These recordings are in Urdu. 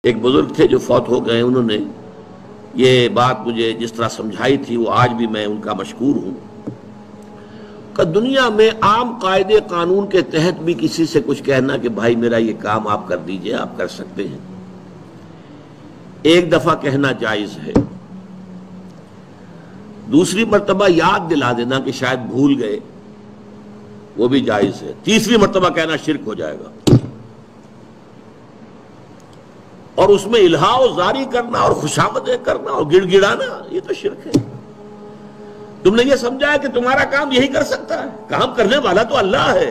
ایک بزرگ تھے جو فوت ہو گئے، انہوں نے یہ بات مجھے جس طرح سمجھائی تھی وہ آج بھی میں ان کا مشکور ہوں کہ دنیا میں عام قاعدے قانون کے تحت بھی کسی سے کچھ کہنا کہ بھائی میرا یہ کام آپ کر دیجئے، آپ کر سکتے ہیں، ایک دفعہ کہنا جائز ہے، دوسری مرتبہ یاد دلا دینا کہ شاید بھول گئے وہ بھی جائز ہے، تیسری مرتبہ کہنا شرک ہو جائے گا، اور اس میں الہا و زاری کرنا اور خوشامدیں کرنا اور گڑ گڑانا یہ تو شرک ہے۔ تم نے یہ سمجھا ہے کہ تمہارا کام یہی کر سکتا ہے، کام کرنے والا تو اللہ ہے۔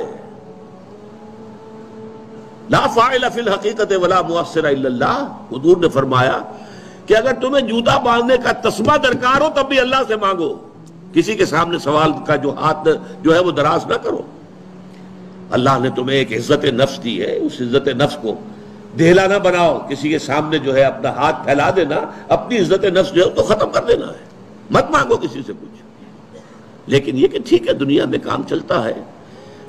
لا فاعل فی الحقیقت ولا مؤثر الا اللہ، حضور نے فرمایا کہ اگر تمہیں جوتا باندھنے کا تسمہ درکار ہو تب بھی اللہ سے مانگو، کسی کے سامنے سوال کا جو ہاتھ جو ہے وہ دراز نہ کرو۔ اللہ نے تمہیں ایک عزت نفس دی ہے، اس عزت نفس کو دہلا نہ بناؤ، کسی کے سامنے جو ہے اپنا ہاتھ پھیلا دینا، اپنی عزت نفس جو ہے تو ختم کر دینا ہے، مت مانگو کسی سے کچھ۔ لیکن یہ کہ ٹھیک ہے دنیا میں کام چلتا ہے۔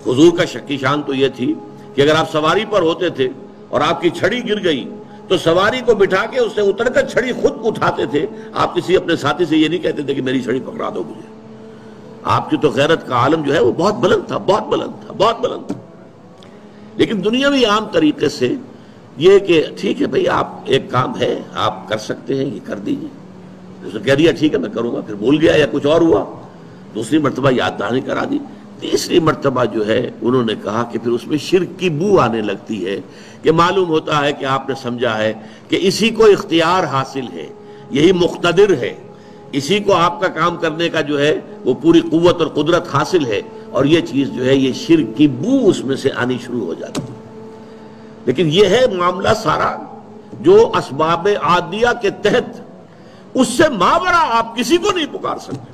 حضور کا شکی شان تو یہ تھی کہ اگر آپ سواری پر ہوتے تھے اور آپ کی چھڑی گر گئی تو سواری کو بٹھا کے اس سے اتر کر چھڑی خود اٹھاتے تھے، آپ کسی اپنے ساتھی سے یہ نہیں کہتے تھے کہ میری چھڑی پکڑا دو مجھے۔ آپ کی تو غیرت کا عالم جو ہے وہ بہت بلند تھا، بہت بلند تھا، بہت بلند تھا۔ لیکن دنیاوی عام طریقے سے یہ کہ ٹھیک ہے بھئی آپ ایک کام ہے آپ کر سکتے ہیں، یہ کر دیجئے، اس نے کہہ دیا ٹھیک ہے میں کروں گا، پھر بھول گیا یا کچھ اور ہوا، دوسری مرتبہ یاد دہانی کرا دی، تیسری مرتبہ جو ہے انہوں نے کہا کہ پھر اس میں شرک کی بو آنے لگتی ہے کہ معلوم ہوتا ہے کہ آپ نے سمجھا ہے کہ اسی کو اختیار حاصل ہے، یہی مقتدر ہے، اسی کو آپ کا کام کرنے کا جو ہے وہ پوری قوت اور قدرت حاصل ہے، اور یہ چیز جو ہے یہ شرک کی بو اس میں سے آنی شروع ہو جاتی ہے۔ لیکن یہ ہے معاملہ سارا جو اسباب عادیہ کے تحت، اس سے ماورا آپ کسی کو نہیں پکار سکتے۔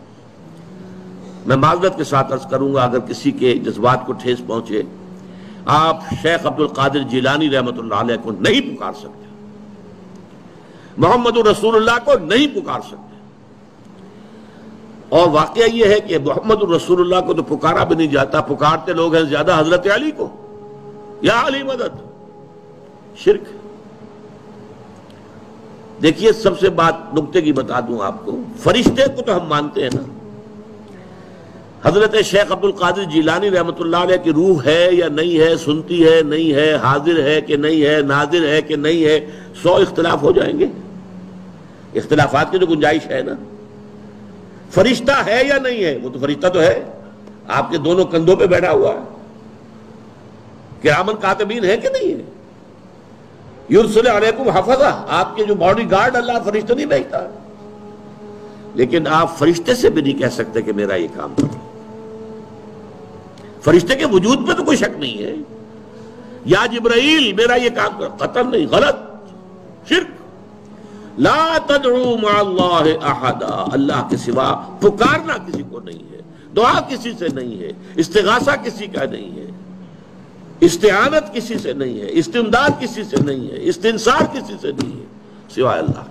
میں معذرت کے ساتھ عرض کروں گا اگر کسی کے جذبات کو ٹھیس پہنچے، آپ شیخ عبد القادر جیلانی رحمۃ اللہ علیہ کو نہیں پکار سکتے، محمد رسول اللہ کو نہیں پکار سکتے، اور واقعہ یہ ہے کہ محمد رسول اللہ کو تو پکارا بھی نہیں جاتا، پکارتے لوگ ہیں زیادہ حضرت علی کو، یا علی مدد، شرک۔ دیکھیے سب سے بات نکتے کی بتا دوں آپ کو، فرشتے کو تو ہم مانتے ہیں نا، حضرت شیخ عبد القادر جیلانی رحمۃ اللہ علیہ کی روح ہے یا نہیں ہے، سنتی ہے نہیں ہے، حاضر ہے کہ نہیں ہے، ناظر ہے کہ نہیں ہے، 100 اختلاف ہو جائیں گے، اختلافات کی تو گنجائش ہے نا۔ فرشتہ ہے یا نہیں ہے، وہ تو فرشتہ تو ہے، آپ کے دونوں کندھوں پہ بیٹھا ہوا ہے، کرامن کاتبین ہے کہ نہیں ہے، یرسل علیکم حفظہ، آپ کے جو باڈی گارڈ اللہ فرشتہ نہیں بھیجتا، لیکن آپ فرشتے سے بھی نہیں کہہ سکتے کہ میرا یہ کام کرو۔ فرشتے کے وجود پہ تو کوئی شک نہیں ہے، یا جبرائیل میرا یہ کام کرو، قطعاً نہیں، غلط، شرک۔ لا تدعو مع اللہ احدا، اللہ کے سوا پکارنا کسی کو نہیں ہے، دعا کسی سے نہیں ہے، استغاثہ کسی کا نہیں ہے، استعانت کسی سے نہیں ہے، استمداد کسی سے نہیں ہے، استنصار کسی سے نہیں ہے سوائے اللہ۔